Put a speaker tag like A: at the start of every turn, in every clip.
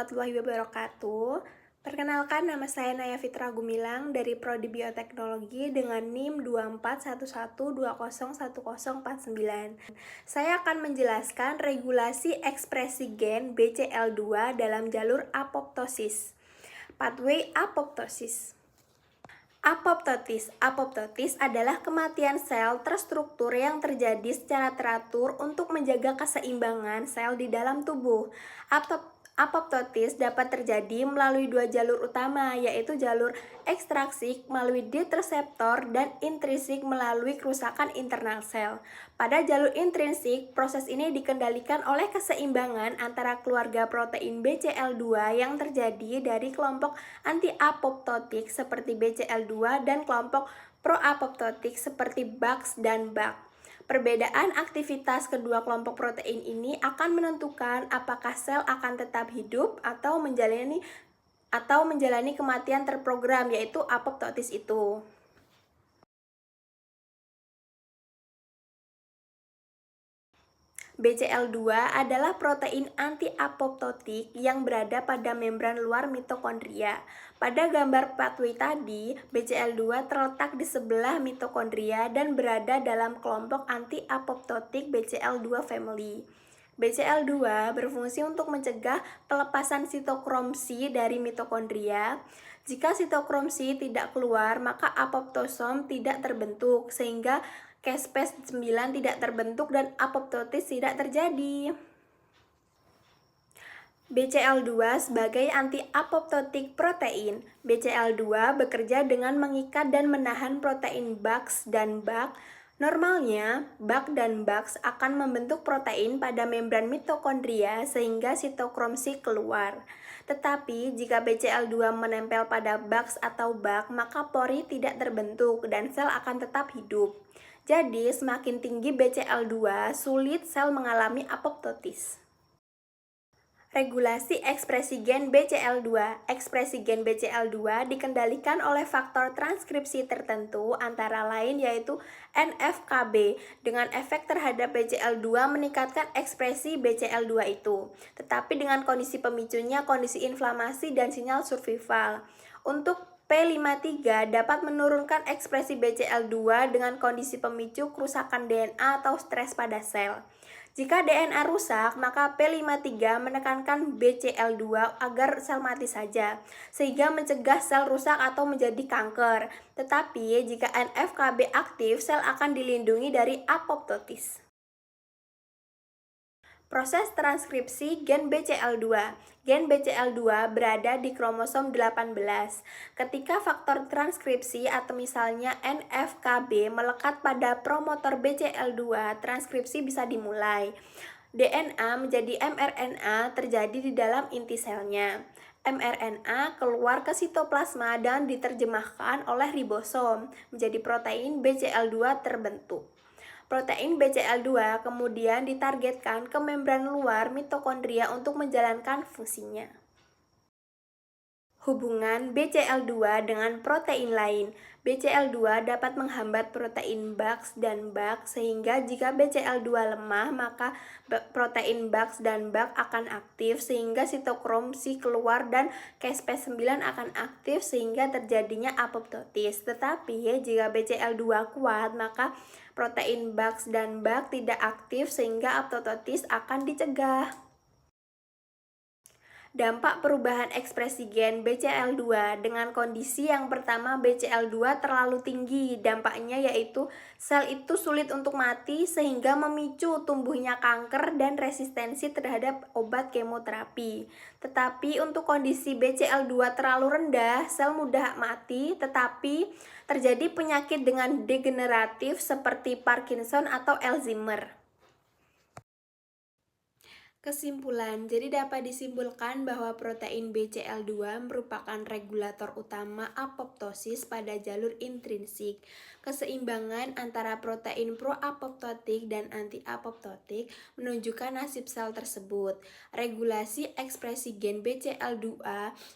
A: warahmatullahi wabarakatuh. Perkenalkan, nama saya Naya Fitra Gumilang dari Prodi Bioteknologi dengan NIM 2411201049. Saya akan menjelaskan regulasi ekspresi gen BCL2 dalam jalur apoptosis. Pathway apoptosis. Apoptosis adalah kematian sel terstruktur yang terjadi secara teratur untuk menjaga keseimbangan sel di dalam tubuh. Apoptosis dapat terjadi melalui dua jalur utama, yaitu jalur ekstraksik melalui DIT reseptor dan intrinsik melalui kerusakan internal sel. Pada jalur intrinsik, proses ini dikendalikan oleh keseimbangan antara keluarga protein BCL2 yang terjadi dari kelompok anti-apoptotik seperti BCL2 dan kelompok pro-apoptotik seperti BAX dan BAK. Perbedaan aktivitas kedua kelompok protein ini akan menentukan apakah sel akan tetap hidup atau menjalani kematian terprogram, yaitu apoptosis itu. BCL2 adalah protein anti-apoptotik yang berada pada membran luar mitokondria. Pada gambar pathway tadi, BCL2 terletak di sebelah mitokondria dan berada dalam kelompok anti-apoptotik BCL2 family. BCL2 berfungsi untuk mencegah pelepasan sitokrom C dari mitokondria. Jika sitokrom C tidak keluar, maka apoptosom tidak terbentuk, sehingga caspase 9 tidak terbentuk dan apoptosis tidak terjadi. BCL2 sebagai anti-apoptotik protein. BCL2 bekerja dengan mengikat dan menahan protein BAX dan BAK. Normalnya, BAK dan BAX akan membentuk protein pada membran mitokondria sehingga sitokrom C keluar. Tetapi, jika BCL2 menempel pada BAX atau BAK, maka pori tidak terbentuk dan sel akan tetap hidup. Jadi, semakin tinggi BCL2, sulit sel mengalami apoptosis. Regulasi ekspresi gen BCL2. Ekspresi gen BCL2 dikendalikan oleh faktor transkripsi tertentu, antara lain yaitu NF-kB. Dengan efek terhadap BCL2 meningkatkan ekspresi BCL2 itu. Tetapi dengan kondisi pemicunya kondisi inflamasi dan sinyal survival. Untuk P53 dapat menurunkan ekspresi BCL2 dengan kondisi pemicu kerusakan DNA atau stres pada sel. Jika DNA rusak, maka P53 menekankan BCL2 agar sel mati saja, sehingga mencegah sel rusak atau menjadi kanker. Tetapi, jika NF-kB aktif, sel akan dilindungi dari apoptosis. Proses transkripsi gen BCL2. Gen BCL2 berada di kromosom 18. Ketika faktor transkripsi atau misalnya NF-kB melekat pada promotor BCL2, transkripsi bisa dimulai. DNA menjadi mRNA terjadi di dalam inti selnya. mRNA keluar ke sitoplasma dan diterjemahkan oleh ribosom menjadi protein BCL2 terbentuk. Protein BCL2 kemudian ditargetkan ke membran luar mitokondria untuk menjalankan fungsinya. Hubungan BCL2 dengan protein lain. BCL2 dapat menghambat protein BAX dan BAK, sehingga jika BCL2 lemah, maka protein BAX dan BAK akan aktif sehingga sitokrom C keluar dan caspase 9 akan aktif sehingga terjadinya apoptosis. Tetapi jika BCL2 kuat, maka protein BAX dan BAK tidak aktif sehingga apoptosis akan dicegah. Dampak perubahan ekspresi gen BCL2 dengan kondisi yang pertama BCL2 terlalu tinggi, dampaknya yaitu sel itu sulit untuk mati sehingga memicu tumbuhnya kanker dan resistensi terhadap obat kemoterapi. Tetapi untuk kondisi BCL2 terlalu rendah, sel mudah mati, tetapi terjadi penyakit dengan degeneratif seperti Parkinson atau Alzheimer. Kesimpulan, jadi dapat disimpulkan bahwa protein BCL2 merupakan regulator utama apoptosis pada jalur intrinsik. Keseimbangan antara protein pro-apoptotik dan anti-apoptotik menunjukkan nasib sel tersebut. Regulasi ekspresi gen BCL2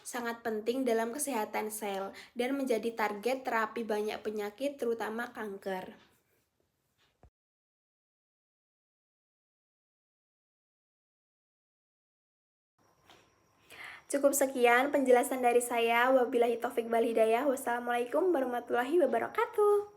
A: sangat penting dalam kesehatan sel dan menjadi target terapi banyak penyakit terutama kanker. Cukup sekian penjelasan dari saya. Wabillahi taufik wal hidayah. Wassalamualaikum warahmatullahi wabarakatuh.